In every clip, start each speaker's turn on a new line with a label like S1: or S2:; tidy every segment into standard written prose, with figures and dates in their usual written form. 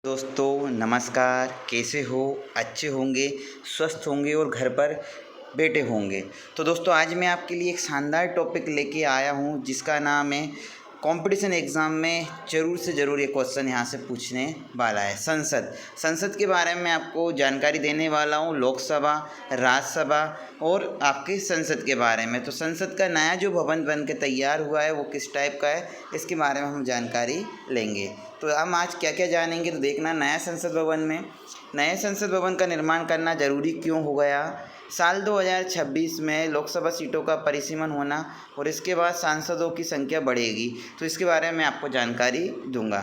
S1: दोस्तों नमस्कार। कैसे हो? अच्छे होंगे, स्वस्थ होंगे और घर पर बैठे होंगे। तो दोस्तों आज मैं आपके लिए एक शानदार टॉपिक लेके आया हूँ जिसका नाम है कंपटीशन एग्ज़ाम में ज़रूर से ज़रूर ये क्वेश्चन यहाँ से पूछने वाला है। संसद के बारे में आपको जानकारी देने वाला हूँ, लोकसभा, राज्यसभा और आपके संसद के बारे में। तो संसद का नया जो भवन बन के तैयार हुआ है वो किस टाइप का है, इसके बारे में हम जानकारी लेंगे। तो हम आज क्या क्या जानेंगे, तो देखना। नए संसद भवन का निर्माण करना ज़रूरी क्यों हो गया, साल 2026 में लोकसभा सीटों का परिसीमन होना और इसके बाद सांसदों की संख्या बढ़ेगी, तो इसके बारे में आपको जानकारी दूंगा।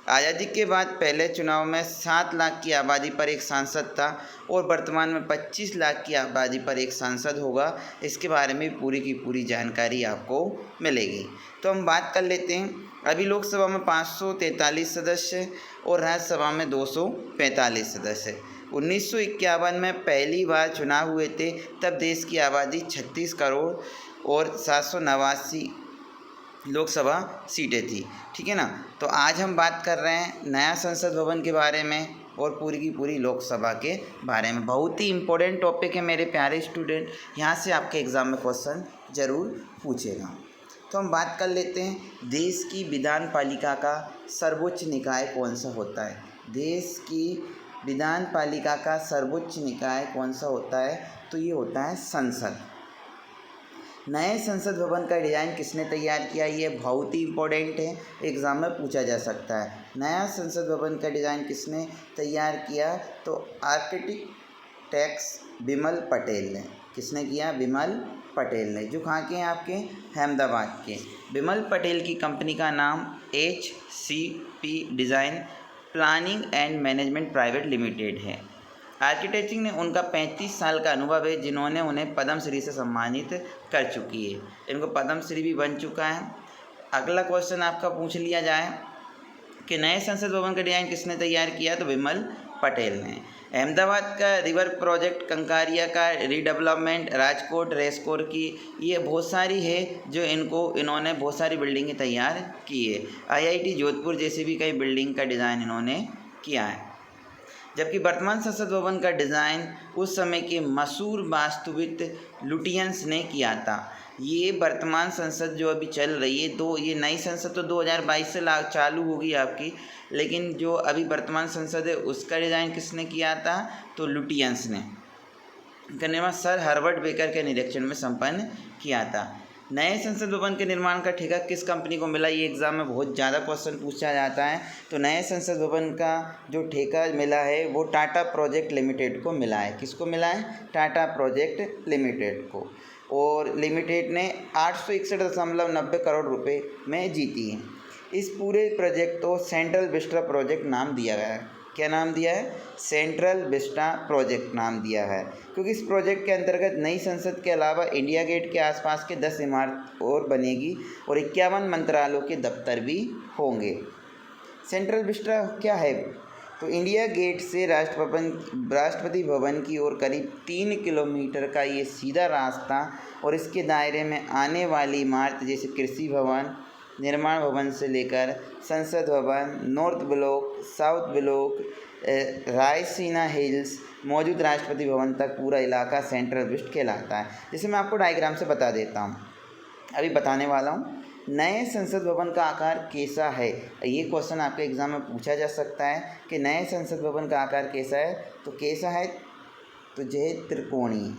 S1: आज़ादी के बाद पहले चुनाव में 7 लाख की आबादी पर एक सांसद था और वर्तमान में 25 लाख की आबादी पर एक सांसद होगा। इसके बारे में पूरी की पूरी जानकारी आपको मिलेगी। तो हम बात कर लेते हैं। अभी लोकसभा में 543 सदस्य और राज्यसभा में 245 सदस्य। 1951 में पहली बार चुनाव हुए थे, तब देश की आबादी 36 करोड़ और 789 लोकसभा सीटें थी। ठीक है ना। तो आज हम बात कर रहे हैं नया संसद भवन के बारे में और पूरी की पूरी लोकसभा के बारे में। बहुत ही इम्पोर्टेंट टॉपिक है मेरे प्यारे स्टूडेंट, यहाँ से आपके एग्ज़ाम में क्वेश्चन ज़रूर पूछेगा। तो हम बात कर लेते हैं, देश की विधान पालिका का सर्वोच्च निकाय कौन सा होता है। देश की विधान पालिका का सर्वोच्च निकाय कौन सा होता है, तो ये होता है संसद। नए संसद भवन का डिज़ाइन किसने तैयार किया, ये बहुत ही इम्पोर्टेंट है, एग्ज़ाम में पूछा जा सकता है। नया संसद भवन का डिज़ाइन किसने तैयार किया, तो आर्किटेक्ट बिमल पटेल ने। किसने किया? बिमल पटेल ने, जो कहाँ के हैं आपके, अहमदाबाद के। बिमल पटेल की कंपनी का नाम HCP design planning and management private limited है। आर्किटेक्चर में उनका 35 साल का अनुभव है, जिन्होंने उन्हें पद्मश्री से सम्मानित कर चुकी है। इनको पद्मश्री भी बन चुका है। अगला क्वेश्चन आपका पूछ लिया जाए कि नए संसद भवन का डिज़ाइन किसने तैयार किया, तो बिमल पटेल ने। अहमदाबाद का रिवर प्रोजेक्ट, कंकारिया का रीडेवलपमेंट, राजकोट रेसकोर की, ये बहुत सारी है जो इन्होंने बहुत सारी बिल्डिंगें तैयार की है। IIT जोधपुर जैसी भी कई बिल्डिंग का डिज़ाइन इन्होंने किया है। जबकि वर्तमान संसद भवन का डिज़ाइन उस समय के मशहूर वास्तुविद लुटियंस ने किया था। ये वर्तमान संसद जो अभी चल रही है, ये नई संसद तो 2022 से चालू होगी आपकी, लेकिन जो अभी वर्तमान संसद है उसका डिज़ाइन किसने किया था, तो लुटियंस ने। का निर्माण सर हर्बर्ट बेकर के निरीक्षण में संपन्न किया था। नए संसद भवन के निर्माण का ठेका किस कंपनी को मिला, ये एग्ज़ाम में बहुत ज़्यादा क्वेश्चन पूछा जाता है। तो नए संसद भवन का जो ठेका मिला है वो टाटा प्रोजेक्ट लिमिटेड को मिला है। किसको मिला है? टाटा प्रोजेक्ट लिमिटेड को। और लिमिटेड ने 861.90 करोड़ रुपए में जीती है। इस पूरे प्रोजेक्ट को सेंट्रल विस्टा प्रोजेक्ट नाम दिया गया है। क्या नाम दिया है? सेंट्रल विस्टा प्रोजेक्ट नाम दिया है, क्योंकि इस प्रोजेक्ट के अंतर्गत नई संसद के अलावा इंडिया गेट के आसपास के 10 इमारत और बनेगी और 51 मंत्रालयों के दफ्तर भी होंगे। सेंट्रल विस्टा क्या है, तो इंडिया गेट से राष्ट्रपति भवन की ओर करीब 3 किलोमीटर का ये सीधा रास्ता और इसके दायरे में आने वाली इमारत जैसे कृषि भवन, निर्माण भवन से लेकर संसद भवन, north block, south block, Raisina hills मौजूद राष्ट्रपति भवन तक पूरा इलाका सेंट्रल विस्ट कहलाता है। जैसे मैं आपको डायग्राम से बता देता हूँ, अभी बताने वाला हूँ। नए संसद भवन का आकार कैसा है, ये क्वेश्चन आपके एग्ज़ाम में पूछा जा सकता है कि नए संसद भवन का आकार कैसा है, तो कैसा है, तो जो त्रिकोणीय।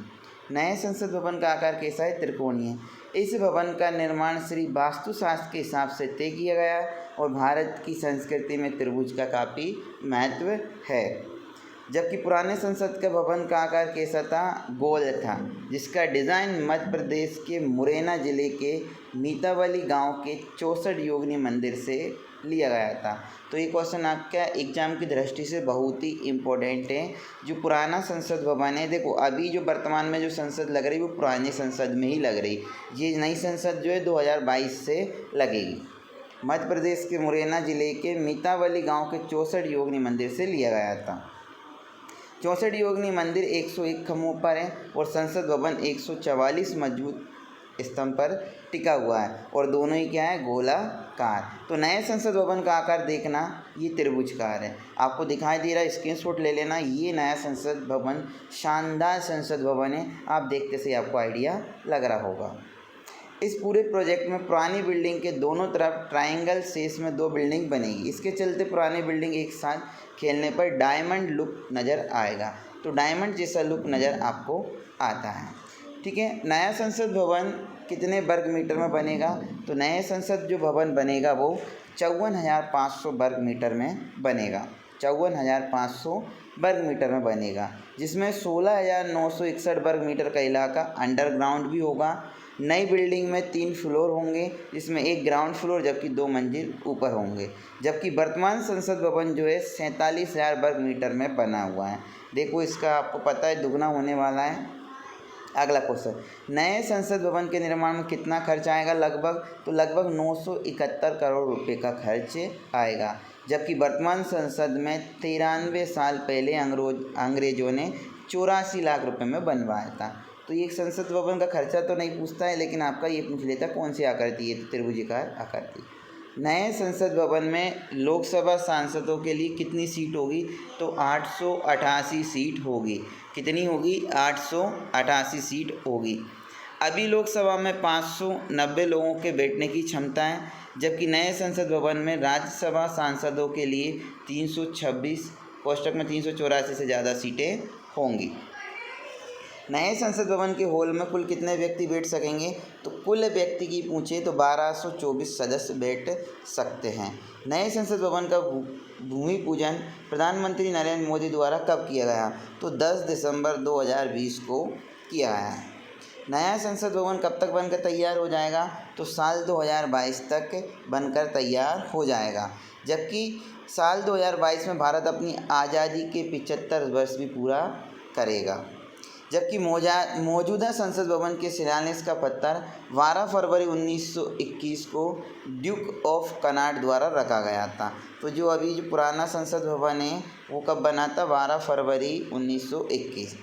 S1: नए संसद भवन का आकार कैसा है? त्रिकोणीय। इस भवन का निर्माण श्री वास्तुशास्त्र के हिसाब से तय किया गया और भारत की संस्कृति में त्रिभुज का काफ़ी महत्व है। जबकि पुराने संसद का भवन का आकार कैसा था? गोल था, जिसका डिज़ाइन मध्य प्रदेश के मुरैना जिले के मीतावली गांव के 64 योगिनी मंदिर से लिया गया था। तो ये क्वेश्चन आपका एग्जाम की दृष्टि से बहुत ही इम्पोर्टेंट है। जो पुराना संसद भवन है, देखो अभी जो वर्तमान में जो संसद लग रही है वो पुरानी संसद में ही लग रही, ये नई संसद जो है 2022 से लगेगी। मध्य प्रदेश के मुरैना जिले के मीतावली गांव के 64 योगिनी मंदिर से लिया गया था। 64 योगिनी मंदिर 101 खम्भों पर है और संसद भवन 144 मजबूत स्तंभ पर टिका हुआ है और दोनों ही क्या है? गोलाकार। तो नए संसद भवन का आकार देखना ये त्रिभुजकार है। आपको दिखाई दे रहा है, स्क्रीनशॉट ले लेना। ये नया संसद भवन शानदार संसद भवन है, आप देखते से आपको आइडिया लग रहा होगा। इस पूरे प्रोजेक्ट में पुरानी बिल्डिंग के दोनों तरफ ट्रायंगल शेष में 2 बिल्डिंग बनेगी। इसके चलते पुरानी बिल्डिंग एक साथ खेलने पर डायमंड लुक नज़र आएगा, तो डायमंड जैसा लुक नज़र आपको आता है। ठीक है, नया संसद भवन कितने वर्ग मीटर में बनेगा? तो नए संसद जो भवन बनेगा वो 54,500 वर्ग मीटर में बनेगा। 54,500 वर्ग मीटर में बनेगा, जिसमें 16,961 वर्ग मीटर का इलाका अंडरग्राउंड भी होगा। नई बिल्डिंग में 3 फ्लोर होंगे, जिसमें एक ग्राउंड फ्लोर जबकि 2 मंजिल ऊपर होंगे। जबकि वर्तमान संसद भवन जो है 47,000 वर्ग मीटर में बना हुआ है। देखो, इसका आपको पता है दुगना होने वाला है। अगला क्वेश्चन, नए संसद भवन के निर्माण में कितना खर्च आएगा? लगभग 971 करोड़ रुपए का खर्च आएगा। जबकि वर्तमान संसद में 93 साल पहले अंग्रेजों ने 84 लाख रुपए में बनवाया था। तो ये संसद भवन का खर्चा तो नहीं पूछता है, लेकिन आपका ये पूछ लेता कौन सी आकृति है, तो त्रिभुजाकार आकृति। नए संसद भवन में लोकसभा सांसदों के लिए कितनी सीट होगी? तो 888 सीट होगी। कितनी होगी? 888 सीट होगी। अभी लोकसभा में 590 लोगों के बैठने की क्षमता है, जबकि नए संसद भवन में राज्यसभा सांसदों के लिए 326 कोष्टक में 384 से ज़्यादा सीटें होंगी। नए संसद भवन के हॉल में कुल कितने व्यक्ति बैठ सकेंगे? तो कुल व्यक्ति की पूछे तो 1224 सदस्य बैठ सकते हैं। नए संसद भवन का भूमि पूजन प्रधानमंत्री नरेंद्र मोदी द्वारा कब किया गया? तो 10 दिसंबर 2020 को किया है। नया संसद भवन कब तक बनकर तैयार हो जाएगा? तो साल 2022 तक बनकर तैयार हो जाएगा। जबकि साल 2022 में भारत अपनी आज़ादी के 75 वर्ष भी पूरा करेगा। जबकि मौजूदा संसद भवन के शिलान्यास का पत्थर 12 फरवरी 1921 को ड्यूक ऑफ कनाट द्वारा रखा गया था। तो जो अभी जो पुराना संसद भवन है वो कब बना था? 12 फरवरी 1921।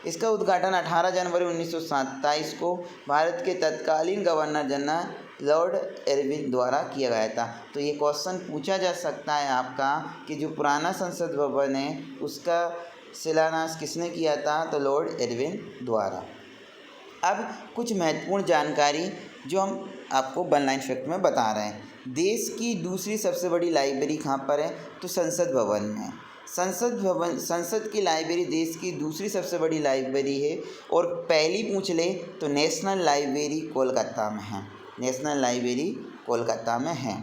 S1: इसका उद्घाटन 18 जनवरी 1927 को भारत के तत्कालीन गवर्नर जनरल लॉर्ड इरविन द्वारा किया गया था। तो ये क्वेश्चन पूछा जा सकता है आपका कि जो पुराना संसद भवन है उसका शिलान्यास किसने किया था? तो लॉर्ड इरविन द्वारा। अब कुछ महत्वपूर्ण जानकारी जो हम आपको वन लाइन फैक्ट में बता रहे हैं। देश की दूसरी सबसे बड़ी लाइब्रेरी कहाँ पर है? तो संसद भवन में। संसद की लाइब्रेरी देश की दूसरी सबसे बड़ी लाइब्रेरी है। और पहली पूछ ले तो नेशनल लाइब्रेरी कोलकाता में है। नेशनल लाइब्रेरी कोलकाता में है।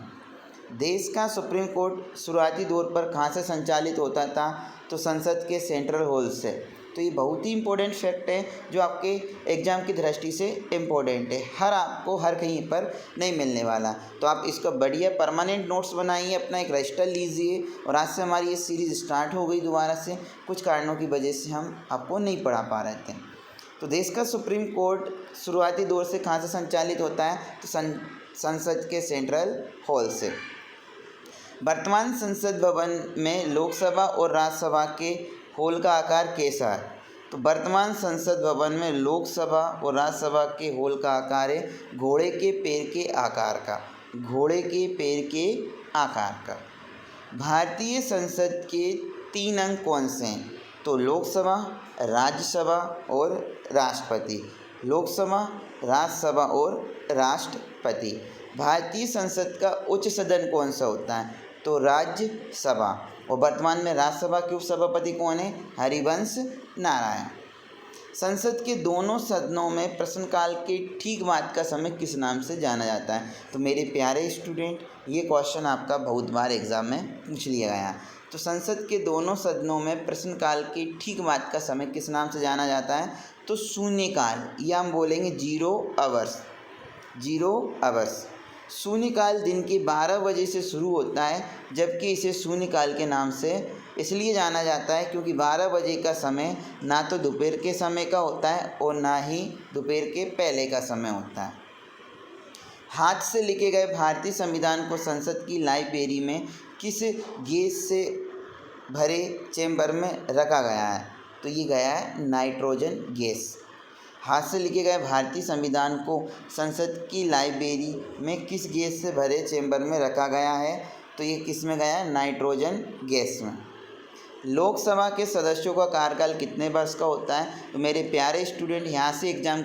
S1: देश का सुप्रीम कोर्ट शुरुआती दौर पर कहाँ से संचालित होता था? तो संसद के सेंट्रल हॉल से। तो ये बहुत ही इम्पोर्टेंट फैक्ट है जो आपके एग्ज़ाम की दृष्टि से इम्पोर्टेंट है। आपको हर कहीं पर नहीं मिलने वाला। तो आप इसका बढ़िया परमानेंट नोट्स बनाइए, अपना एक रजिस्टर लीजिए। और आज से हमारी ये सीरीज़ स्टार्ट हो गई दोबारा से, कुछ कारणों की वजह से हम आपको नहीं पढ़ा पा रहे थे। तो देश का सुप्रीम कोर्ट शुरुआती दौर से कहाँ से संचालित होता है? तो संसद के सेंट्रल हॉल से। वर्तमान संसद भवन में लोकसभा और राज्यसभा के हॉल का आकार कैसा है? तो वर्तमान संसद भवन में लोकसभा और राज्यसभा के हॉल का आकार है घोड़े के पैर के आकार का। घोड़े के पैर के आकार का। भारतीय संसद के 3 अंग कौन से हैं? तो लोकसभा, राज्यसभा और राष्ट्रपति। लोकसभा, राज्यसभा और राष्ट्रपति। भारतीय संसद का उच्च सदन कौन सा होता है? तो राज्यसभा। और वर्तमान में राज्यसभा के उपसभापति कौन है? हरिवंश नारायण। संसद के दोनों सदनों में प्रश्नकाल के ठीक बाद का समय किस नाम से जाना जाता है? तो मेरे प्यारे स्टूडेंट, ये क्वेश्चन आपका बहुत बार एग्जाम में पूछ लिया गया। तो संसद के दोनों सदनों में प्रश्नकाल के ठीक बाद का समय किस नाम से जाना जाता है? तो शून्यकाल, या हम बोलेंगे 0 आवर्स। 0 आवर्स। शून्यकाल दिन के 12 बजे से शुरू होता है, जबकि इसे शून्यकाल के नाम से इसलिए जाना जाता है क्योंकि 12 बजे का समय ना तो दोपहर के समय का होता है और ना ही दोपहर के पहले का समय होता है। हाथ से लिखे गए भारतीय संविधान को संसद की लाइब्रेरी में किस गैस से भरे चैम्बर में रखा गया है? तो ये गया है नाइट्रोजन गैस। हाथ से लिखे गए भारतीय संविधान को संसद की लाइब्रेरी में किस गैस से भरे चैम्बर में रखा गया है? तो ये किस में गया है? नाइट्रोजन गैस में। लोकसभा के सदस्यों का कार्यकाल कितने वर्ष का होता है? तो मेरे प्यारे स्टूडेंट, यहाँ से एग्जाम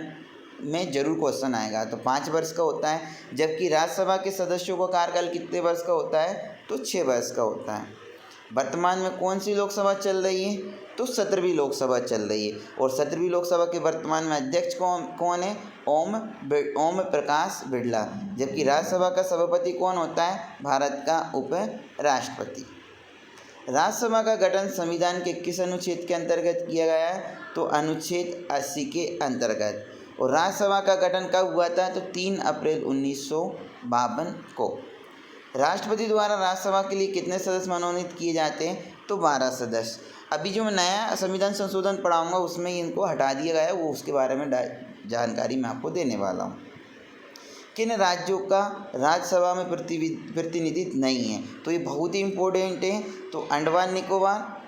S1: में ज़रूर क्वेश्चन आएगा। तो 5 वर्ष का होता है। जबकि राज्यसभा के सदस्यों का कार्यकाल कितने वर्ष का होता है? तो 6 वर्ष का होता है। वर्तमान में कौन सी लोकसभा चल रही है? तो 17वीं लोकसभा चल रही है। और 17वीं लोकसभा के वर्तमान में अध्यक्ष कौन है? ओम प्रकाश बिरला। जबकि राज्यसभा का सभापति कौन होता है? भारत का उपराष्ट्रपति। राज्यसभा का गठन संविधान के किस अनुच्छेद के अंतर्गत किया गया है? तो अनुच्छेद 80 के अंतर्गत। और राज्यसभा का गठन कब हुआ था? तो 3 अप्रैल 1952 को। राष्ट्रपति द्वारा राज्यसभा के लिए कितने सदस्य मनोनीत किए जाते हैं? तो 12 सदस्य। अभी जो मैं नया संविधान संशोधन पढ़ाऊंगा उसमें इनको हटा दिया गया है, वो उसके बारे में जानकारी मैं आपको देने वाला हूँ। किन राज्यों का राज्यसभा में प्रतिनिधित्व नहीं है? तो ये बहुत ही इम्पोर्टेंट है। तो अंडमान निकोबार,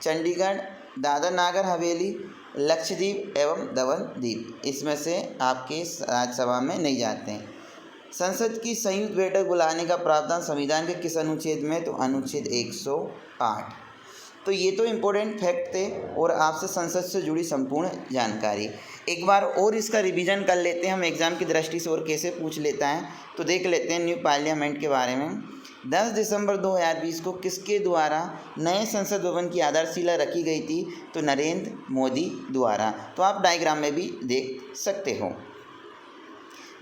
S1: चंडीगढ़, दादर नागर हवेली, लक्षद्वीप एवं दमन द्वीप, इसमें से आपके राज्यसभा में नहीं जाते हैं। संसद की संयुक्त बैठक बुलाने का प्रावधान संविधान के किस अनुच्छेद में? तो अनुच्छेद 108। तो ये तो इम्पोर्टेंट फैक्ट थे और आपसे संसद से जुड़ी संपूर्ण जानकारी। एक बार और इसका रिवीजन कर लेते हैं हम एग्ज़ाम की दृष्टि से और कैसे पूछ लेता है। तो देख लेते हैं न्यू पार्लियामेंट के बारे में। 10 दिसंबर 2020 को किसके द्वारा नए संसद भवन की आधारशिला रखी गई थी? तो नरेंद्र मोदी द्वारा। तो आप डायग्राम में भी देख सकते हो।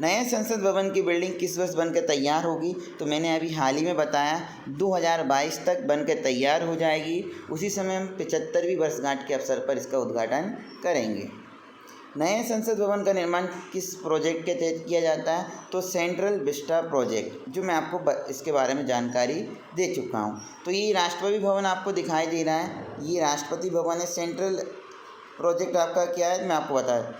S1: नए संसद भवन की बिल्डिंग किस वर्ष बनकर तैयार होगी? तो मैंने अभी हाल ही में बताया 2022 तक बनकर तैयार हो जाएगी। उसी समय हम 75वीं वर्षगांठ के अवसर पर इसका उद्घाटन करेंगे। नए संसद भवन का निर्माण किस प्रोजेक्ट के तहत किया जाता है? तो सेंट्रल विस्टा प्रोजेक्ट, जो मैं आपको इसके बारे में जानकारी दे चुका हूँ। तो ये राष्ट्रपति भवन आपको दिखाई दे रहा है, ये राष्ट्रपति भवन है। सेंट्रल प्रोजेक्ट आपका क्या है मैं आपको बता दूं।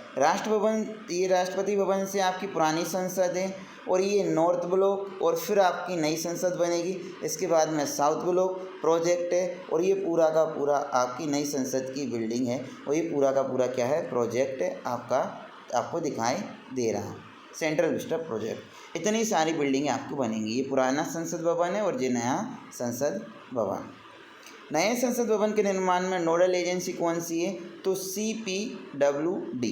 S1: ये राष्ट्रपति भवन से आपकी पुरानी संसद है और ये नॉर्थ ब्लॉक और फिर आपकी नई संसद बनेगी। इसके बाद में साउथ ब्लॉक प्रोजेक्ट है और ये पूरा का पूरा आपकी नई संसद की बिल्डिंग है और ये पूरा का पूरा क्या है? प्रोजेक्ट है आपको दिखाई दे रहा है, सेंट्रल विस्टा प्रोजेक्ट। इतनी सारी बिल्डिंगें आपको बनेंगी। ये पुराना संसद भवन है और ये नया संसद भवन। नए संसद भवन के निर्माण में नोडल एजेंसी कौन सी है? तो CPWD,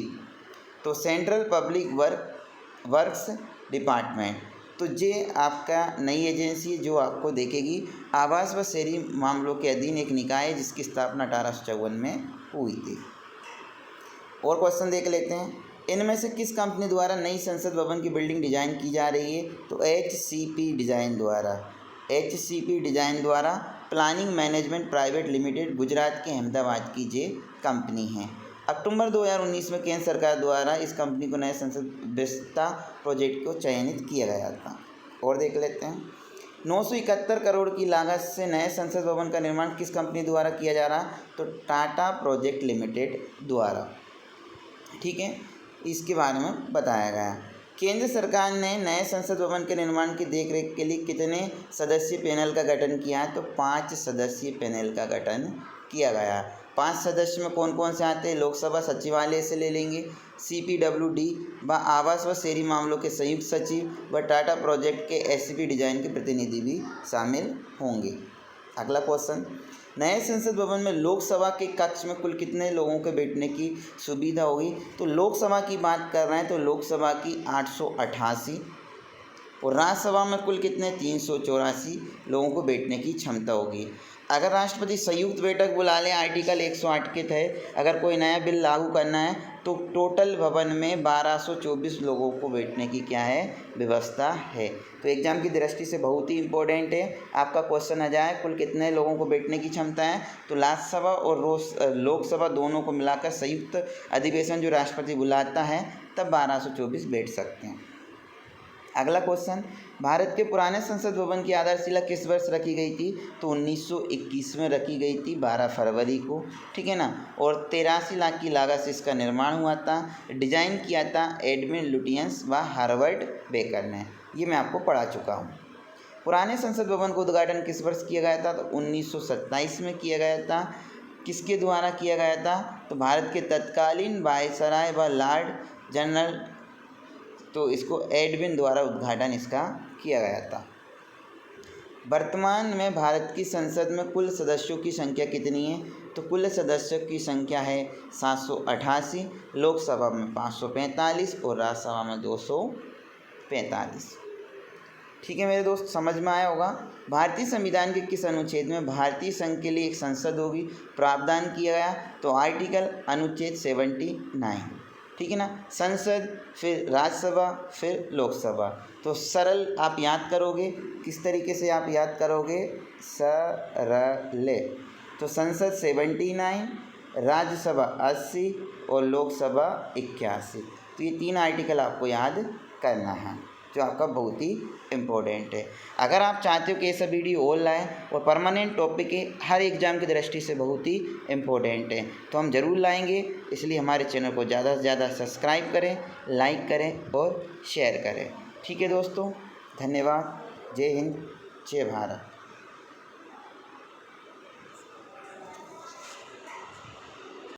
S1: तो सेंट्रल पब्लिक वर्क्स डिपार्टमेंट। तो ये आपका नई एजेंसी है जो आपको देखेगी। आवास व शहरी मामलों के अधीन एक निकाय है जिसकी स्थापना 1854 में हुई थी। और क्वेश्चन देख लेते हैं। इनमें से किस कंपनी द्वारा नई संसद भवन की बिल्डिंग डिजाइन की जा रही है? तो HCP डिज़ाइन द्वारा planning management private limited, Gujarat के अहमदाबाद की ये कंपनी है। अक्टूबर 2019 में केंद्र सरकार द्वारा इस कंपनी को नए संसद विस्ता प्रोजेक्ट को चयनित किया गया था। और देख लेते हैं। 971 करोड़ की लागत से नए संसद भवन का निर्माण किस कंपनी द्वारा किया जा रहा है? तो टाटा प्रोजेक्ट लिमिटेड द्वारा। ठीक है, इसके बारे में बताया गया। केंद्र सरकार ने नए संसद भवन के निर्माण की देखरेख के लिए कितने सदस्यीय पैनल का गठन किया है? तो 5 सदस्यीय पैनल का गठन किया गया। 5 सदस्य में कौन कौन से आते हैं? लोकसभा सचिवालय से ले लेंगे, CPWD व आवास व शहरी मामलों के संयुक्त सचिव व टाटा प्रोजेक्ट के SCP डिज़ाइन के प्रतिनिधि भी शामिल होंगे। अगला क्वेश्चन, नए संसद भवन में लोकसभा के कक्ष में कुल कितने लोगों के बैठने की सुविधा होगी? तो लोकसभा की बात कर रहे हैं तो लोकसभा की 888 और राज्यसभा में कुल कितने? 384 लोगों को बैठने की क्षमता होगी। अगर राष्ट्रपति संयुक्त बैठक बुला ले आर्टिकल 108 के तहत अगर कोई नया बिल लागू करना है तो टोटल भवन में 1224 लोगों को बैठने की क्या है? व्यवस्था है। तो एग्जाम की दृष्टि से बहुत ही इम्पोर्टेंट है। आपका क्वेश्चन आ जाए कुल कितने लोगों को बैठने की क्षमता है? तो राज्यसभा और लोकसभा दोनों को मिलाकर संयुक्त अधिवेशन जो राष्ट्रपति बुलाता है तब 1224 बैठ सकते हैं। अगला क्वेश्चन, भारत के पुराने संसद भवन की आधारशिला किस वर्ष रखी गई थी? तो 1921 में रखी गई थी, 12 फरवरी को। ठीक है ना। और 83 लाख की लागत से इसका निर्माण हुआ था। डिजाइन किया था एडविन लुटियंस व हार्वर्ड बेकर ने। ये मैं आपको पढ़ा चुका हूँ। पुराने संसद भवन का उद्घाटन किस वर्ष किया गया था? तो 1927 में किया गया था। किसके द्वारा किया गया था? तो भारत के तत्कालीन वायसराय व लॉर्ड जनरल, तो इसको एडविन द्वारा उद्घाटन इसका किया गया था। वर्तमान में भारत की संसद में कुल सदस्यों की संख्या कितनी है? तो कुल सदस्यों की संख्या है 788, लोकसभा में 545 और राज्यसभा में 245। ठीक है मेरे दोस्त, समझ में आया होगा। भारतीय संविधान के किस अनुच्छेद में भारतीय संघ के लिए एक संसद होगी प्रावधान किया गया? तो आर्टिकल अनुच्छेद 79। ठीक है ना, संसद, फिर राज्यसभा, फिर लोकसभा। तो सरल आप याद करोगे, किस तरीके से आप याद करोगे? सरल। तो संसद 79, राज्यसभा 80 और लोकसभा 81। तो ये 3 आर्टिकल आपको याद करना है, जो आपका बहुत ही इम्पोर्टेंट है। अगर आप चाहते हो कि ये सब वीडियो और लाएँ और परमानेंट टॉपिक है, हर एग्ज़ाम की दृष्टि से बहुत ही इम्पोर्टेंट है, तो हम ज़रूर लाएंगे। इसलिए हमारे चैनल को ज़्यादा से ज़्यादा सब्सक्राइब करें, लाइक करें और शेयर करें। ठीक है दोस्तों, धन्यवाद। जय हिंद, जय भारत।